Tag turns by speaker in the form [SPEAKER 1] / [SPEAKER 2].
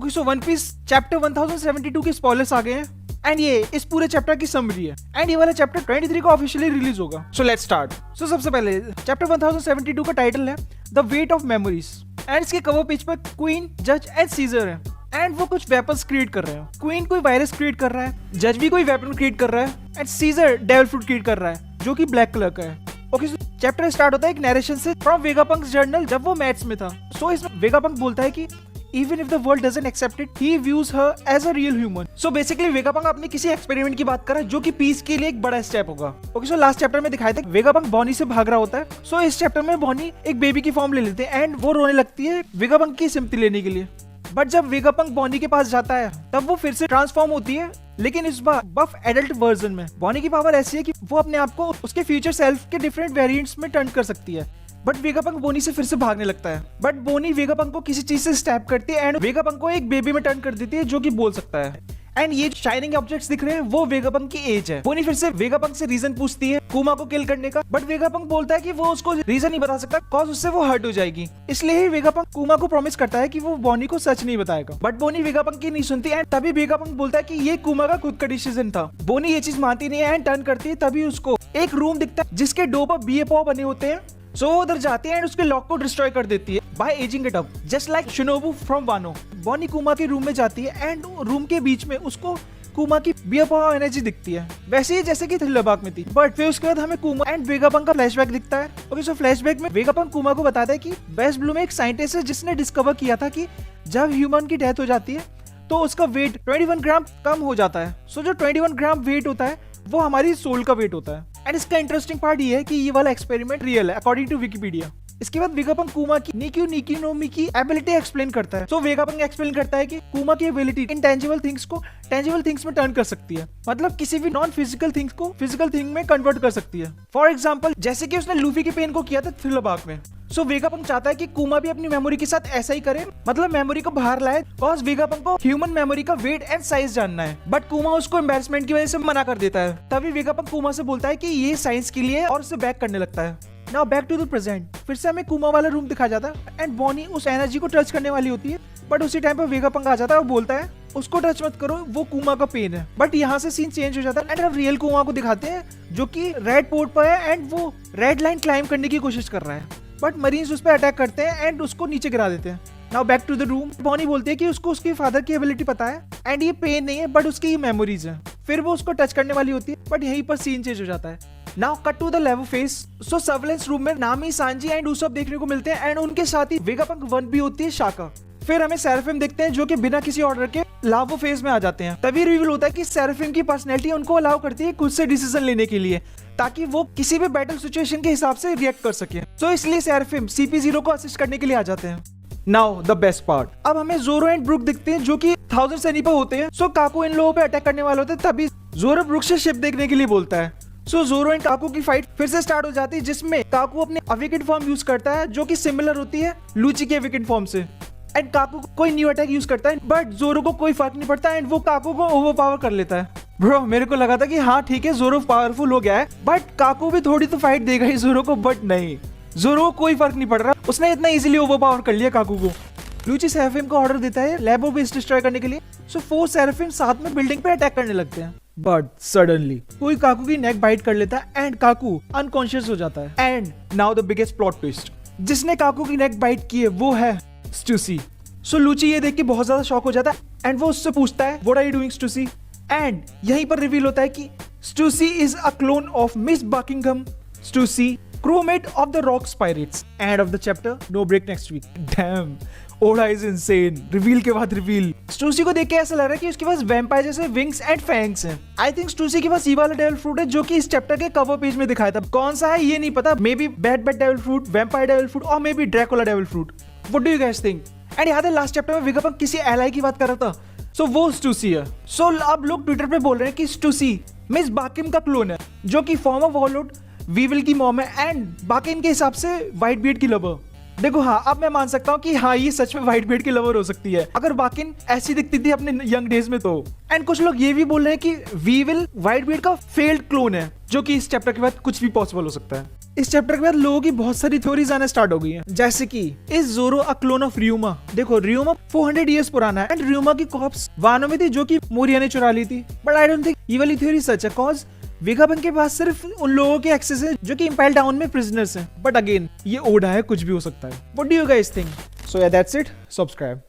[SPEAKER 1] Okay so One Piece chapter 1072 के spoilers आ गए हैं एंड ये इस पूरे चैप्टर की समरी है एंड ये वाला चैप्टर 23 को ऑफिशियली रिलीज होगा। So let's start. सो सबसे पहले चैप्टर 1072 का टाइटल है the weight of memories and इसके कवर पेज पर क्वीन, जज एंड सीजर है एंड वो कुछ वेपन्स क्रिएट कर रहे हैं। क्वीन कोई वायरस क्रिएट कर रहा है, जज भी कोई वेपन क्रिएट कर रहा है and seizure devil fruit create कर रहा है जो कि ब्लैक कलर का है। ओके चैप्टर स्टार्ट होता है एक नरेशन से फ्रॉम वेगापंक्स जर्नल जब वो मैथ्स में था। सो इसमें वेगापंक बोलता है कि even if the world doesn't accept it, he views her as a real human. So basically Vegapunk अपने किसी एक्सपेरिमेंट की बात कर रहा है जो कि पीस के लिए एक बड़ा स्टेप होगा। ओके सो लास्ट चैप्टर में दिखाया था वेगापंक बॉनी से भाग रहा होता है। सो इस चैप्टर में बॉनी एक बेबी की फॉर्म ले लेते हैं एंड वो रोने लगती है वेगापंक की सिंपैथी लेने के लिए। बट जब वेगापंक बॉनी के पास जाता है तब वो फिर से ट्रांसफॉर्म होती है, लेकिन इस बार बफ एडल्ट वर्जन में। बॉनी की पावर ऐसी है कि वो अपने आप को उसके फ्यूचर सेल्फ के डिफरेंट वेरिएंट्स में टर्न कर सकती है। बट वेगापंक बोनी से फिर से भागने लगता है, बट बोनी वेगापंक को किसी चीज से स्टैप करती है एंड वेगापंक को एक बेबी में टर्न कर देती है जो कि बोल सकता है। एंड ये शाइनिंग ऑब्जेक्ट्स दिख रहे हैं वो वेगापंक की एज है। बोनी फिर से वेगापंक से रीजन पूछती है कुमा को किल करने का, बट वेगापंक बोलता है कि वो उसको रीजन नहीं बता सकता कॉज उससे वो हर्ट हो जाएगी। इसलिए ही वेगापंक कुमा को प्रॉमिस करता है कि वो बोनी को सच नहीं बताएगा। बट बोनी वेगापंक की नहीं सुनती एंड तभी वेगापंक बोलता है कि ये कुमा का खुद का डिसीजन था। बोनी ये चीज मानती नहीं है एंड टर्न करती है, तभी उसको एक रूम दिखता है जिसके डोर पर बीएपओ बने होते हैं। सो वो उधर जाती है एंड उसके लॉक को डिस्ट्रॉय कर देती है by ageing it up just like Shinobu from Wano. Bonney Kuma के रूम में जाती है एंड रूम के बीच में उसको कुमा की बीएपओ एनर्जी दिखती है, वैसे ही जैसे कि थ्रिलर बाग में थी। बट फिर उसके बाद हमें कुमा एंड वेगापंक का फ्लैशबैक दिखता है। ओके सो फ्लैशबैक में वेगापंक कुमा को बताता है कि वेस्ट ब्लू में एक साइंटिस्ट है जिसने डिस्कवर किया था कि जब ह्यूमन की डेथ हो जाती है तो उसका वेट 21 ग्राम कम हो जाता है। सो जो 21 ग्राम वेट होता है वो हमारी सोल का वेट होता है। एंड इसका इंटरेस्टिंग पार्ट ये है कि ये वाला एक्सपेरिमेंट रियल है अकॉर्डिंग टू विकिपीडिया। इसके बाद वेगापंक कुमा की निकी की एबिलिटी एक्सप्लेन करता है। सो वेगापंक एक्सप्लेन करता है कि कुमा की एबिलिटी इंटेंजिबल थिंग्स को टेंजिबल थिंग्स में टर्न कर सकती है, मतलब किसी भी नॉन फिजिकल थिंग्स को फिजिकल थिंग में कन्वर्ट कर सकती है। फॉर एग्जाम्पल जैसे कि उसने लूफी के पेन को किया था थ्रिलर बाग में। सो वेगापंक चाहता है कि कुमा भी अपनी मेमोरी के साथ ऐसा ही करे, मतलब मेमोरी को बाहर लाए, कॉज वेगापंक को ह्यूमन मेमोरी का वेट एंड साइज जानना है। बट कुमा उसको एम्बैरेसमेंट की वजह से मना कर देता है। तभी वेगापंक कुमा से बोलता है कि ये साइंस के लिए है और उसे बैक करने लगता है। Now back to the present. फिर से हमें कुमा वाला रूम दिखाया जाता है एंड बॉनी उस एनर्जी को टच करने वाली होती है, बट उसी टाइम पर वेगापंक आ जाता है और बोलता है उसको टच मत करो, वो कुमा का पेन है। बट यहाँ से सीन चेंज हो जाता है एंड अब रियल कुमा को दिखाते हैं जो कि रेड पोर्ट पर है एंड वो रेड लाइन क्लाइम करने की कोशिश कर रहा है, बट मरीन्स उस पर अटैक करते हैं एंड उसको नीचे गिरा देते हैं। Now back to the room. Bonney बोलती है कि उसको उसके फादर की एबिलिटी पता है एंड ये पेन नहीं है बट उसकी ये मेमोरीज है। फिर वो उसको टच करने वाली होती है, बट यहीं पर सीन चेंज हो जाता है। नाउ कट टू द लेवो फेस। सो सर्वेलेंस रूम में नामी, सांजी एंड उसब देखने को मिलते हैं एंड उनके साथ ही वेगापंक 1 भी होती है, शाका। फिर हमें सेराफिम देखते हैं जो कि बिना किसी ऑर्डर के लावो फेज में आ जाते हैं। तभी रिवील होता है कि सेराफिम की पर्सनैलिटी उनको अलाउ करती है खुद से डिसीजन लेने के लिए, ताकि वो किसी भी बैटल सिचुएशन के हिसाब से रिएक्ट कर सके। सो इसलिए सेराफिम CP0 को असिस्ट करने के लिए आ जाते हैं। नाउ द बेस्ट पार्ट, अब हमें जोरो एंड ब्रुक दिखते हैं जो कि 1000 सैनी पर होते हैं। सो काकू इन लोगों पे अटैक करने वाले होते हैं, तभी जोरो ब्रुक से शिप देखने के लिए बोलता है। सो जोरो एंड काकू की फाइट फिर से स्टार्ट हो जाती है जिसमें काकू अपने अवेकेंड फॉर्म यूज करता है जो कि सिमिलर होती है लूची के अवेकेंड फॉर्म से एंड काकू कोई न्यू अटैक यूज करता है, बट जोरो को कोई फर्क नहीं पड़ता एंड वो काकू को ओवरपावर कर लेता है। ब्रो मेरे को लगा था कि हाँ ठीक है जोरो पावरफुल हो गया है, बट काकू भी थोड़ी तो फाइट देगा ही जोरो को, बट नहीं, जोरो को कोई फर्क नहीं पड़ रहा, उसने इतना इजीली ओवरपावर कर लिया काकू को। लूची सेराफिम को ऑर्डर देता है लैबो बेस डिस्ट्रॉय करने के लिए। सो 4 सेराफिम साथ में बिल्डिंग पे अटैक करने लगते हैं, बट सडनली कोई काकू की नेक बाइट कर लेता है एंड काकू अनकॉन्शियस हो जाता है। And now the biggest plot twist, जिसने काकू की नेक बाइट की है वो है स्टूसी। सो लूची ये देख के बहुत ज्यादा शॉक हो जाता है एंड वो उससे पूछता है what are you doing Stussy, and यहीं पर रिवील होता है कि Stussy is a clone of Miss Buckingham Stussy, crewmate of the Rocks Pirates. End of the chapter. No break next week. Damn. Oda is insane. Reveal के बाद reveal. स्टूसी को देख के ऐसा लग रहा है कि उसके पास वैम्पायर जैसे विंग्स एंड फैंग्स हैं। आई थिंक स्टूसी के पास ये वाला डेविल फ्रूट है जो कि इस चैप्टर के कवर पेज में दिखाया था। कौन सा है ये नहीं पता, may be bad devil fruit, vampire devil fruit और may be Dracula devil fruit. What do you guys think? And याद है लास्ट चैप्टर में वेगापंक किसी एलाई की बात कर रहा था, सो वो स्टूसी है। सो अब लोग ट्विटर पे बोल रहे हैं कि स्टूसी मिस बाकिम का क्लोन है जो कि फॉर्मर वॉरलॉर्ड वीविल की मॉम है एंड बाकिम के हिसाब से व्हाइट बीयर्ड की लवर। देखो हाँ, अब मैं मान सकता हूँ कि हाँ ये सच में व्हाइट बीयर्ड की लवर हो सकती है अगर बाकिन ऐसी दिखती थी अपने यंग डेज में तो। एंड कुछ लोग ये भी बोल रहे हैं कि वीविल व्हाइट बीयर्ड का फेल्ड क्लोन है, जो कि इस चैप्टर के बाद कुछ भी पॉसिबल हो सकता है। इस चैप्टर के बाद लोगों की बहुत सारी थ्योरीज आना स्टार्ट हो गई हैं, जैसे कि इज जोरो अ क्लोन ऑफ रियूमा। देखो रियूमा 400 इयर्स पुराना है एंड रियूमा की कॉप्स वानो में थी जो कि मोरिया ने चुरा ली थी। बट आई डोंट थिंक ये वाली थ्योरी सच है, कॉज वेगाबन के पास सिर्फ उन लोगों के एक्सेस है जो कि इंपेल टाउन में प्रिजनर्स हैं। बट अगेन ये ओडा है, कुछ भी हो सकता है। What do you guys think? So yeah that's it, subscribe.